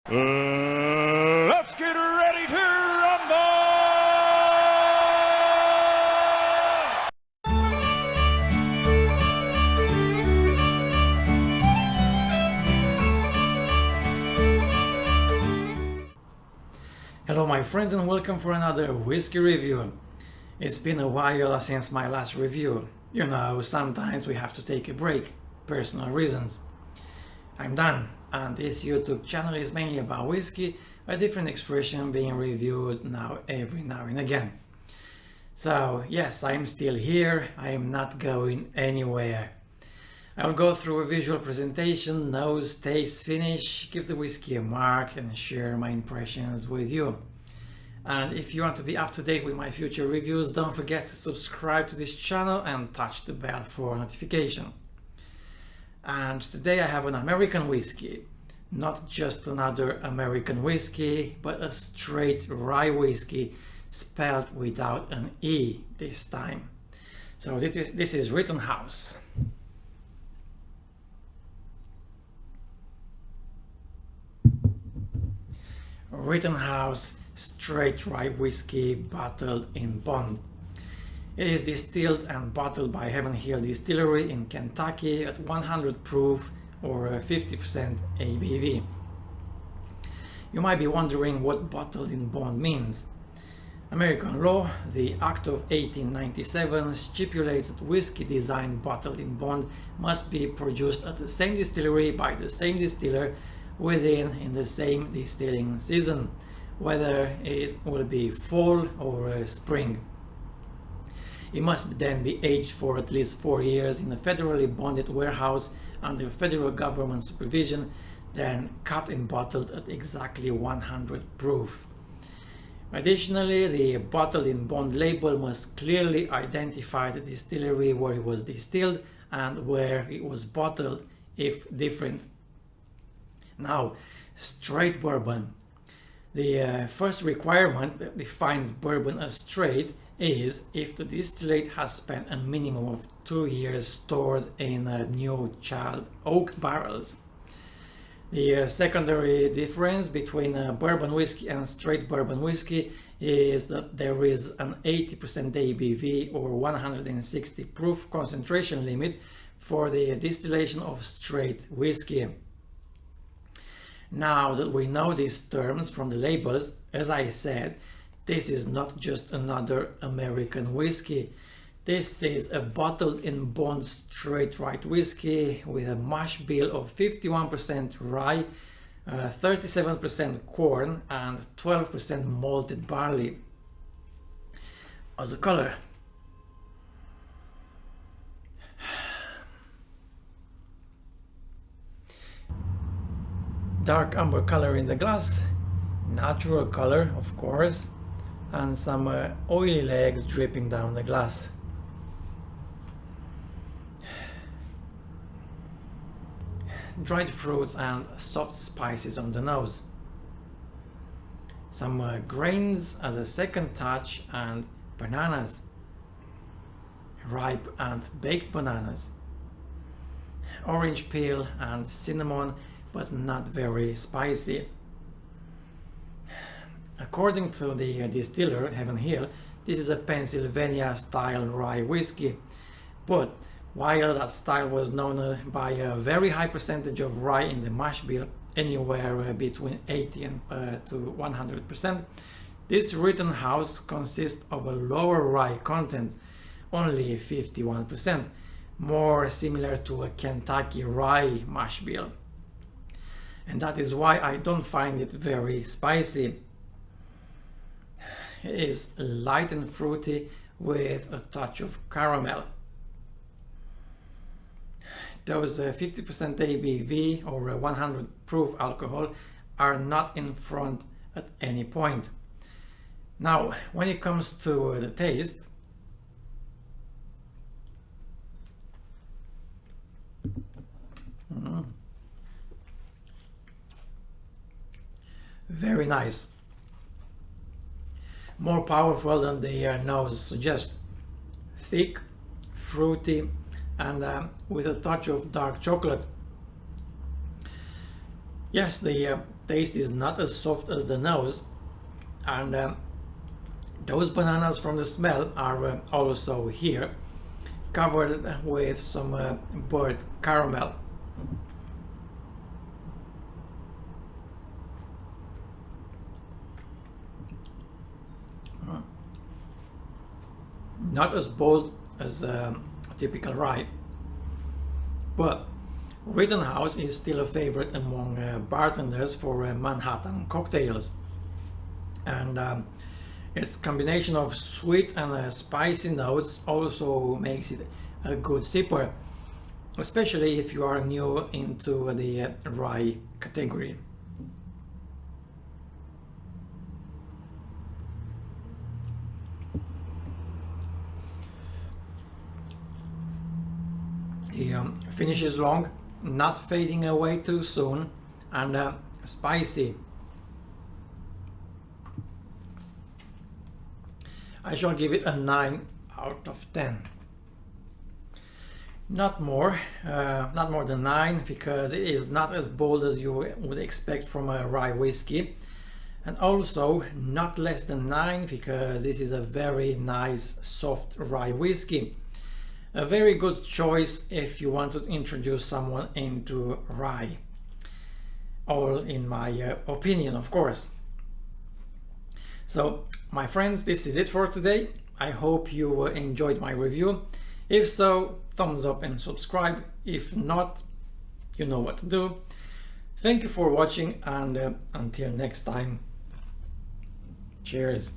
Let's get ready to rumble! Hello my friends and welcome for another whiskey review. It's been a while since my last review. You know, sometimes we have to take a break, personal reasons. I'm done, and this YouTube channel is mainly about whiskey, a different expression being reviewed every now and again. So yes, I'm still here, I am not going anywhere. I'll go through a visual presentation, nose, taste, finish, give the whiskey a mark and share my impressions with you. And if you want to be up to date with my future reviews, don't forget to subscribe to this channel and touch the bell for notification. And today I have an American whiskey, not just another American whiskey, but a straight rye whiskey spelled without an E this time. So this is Rittenhouse. Rittenhouse straight rye whiskey bottled in bond. It is distilled and bottled by Heaven Hill Distillery in Kentucky at 100 proof or 50% ABV. You might be wondering what bottled in bond means. American law, the Act of 1897, stipulates that whiskey designed bottled in bond must be produced at the same distillery by the same distiller in the same distilling season, whether it will be fall or spring. It must then be aged for at least 4 years in a federally bonded warehouse under federal government supervision, then cut and bottled at exactly 100 proof. Additionally, the bottled in bond label must clearly identify the distillery where it was distilled and where it was bottled, if different. Now, straight bourbon. The first requirement that defines bourbon as straight is if the distillate has spent a minimum of 2 years stored in new child oak barrels. The secondary difference between bourbon whiskey and straight bourbon whiskey is that there is an 80% ABV or 160 proof concentration limit for the distillation of straight whiskey. Now that we know these terms from the labels, as I said, this is not just another American whiskey. This is a bottled in bond straight rye whiskey with a mash bill of 51% rye, 37% corn and 12% malted barley. As a color, dark amber color in the glass, natural color of course, and some oily legs dripping down the glass. Dried fruits and soft spices on the nose. Some grains as a second touch and bananas. Ripe and baked bananas. Orange peel and cinnamon, but not very spicy. According to the distiller, Heaven Hill, this is a Pennsylvania style rye whiskey, but while that style was known by a very high percentage of rye in the mash bill, anywhere between 80 to 100%, this Rittenhouse consists of a lower rye content, only 51%, more similar to a Kentucky rye mash bill. And that is why I don't find it very spicy. It is light and fruity with a touch of caramel. Those 50% ABV or 100 proof alcohol are not in front at any point. Now, when it comes to the taste, very nice. More powerful than the nose suggests. Thick, fruity, and with a touch of dark chocolate. Yes, the taste is not as soft as the nose, and those bananas from the smell are also here, covered with some burnt caramel. Not as bold as typical rye, but Rittenhouse is still a favorite among bartenders for Manhattan cocktails, and its combination of sweet and spicy notes also makes it a good sipper, especially if you are new into the rye category. The finish is long, not fading away too soon, and spicy. I shall give it a 9 out of 10. Not more than 9, because it is not as bold as you would expect from a rye whiskey, and also not less than 9, because this is a very nice soft rye whiskey. A very good choice if you want to introduce someone into rye. All in my opinion, of course. So, my friends, this is it for today. I hope you enjoyed my review. If so, thumbs up and subscribe. If not, you know what to do. Thank you for watching, and until next time, cheers.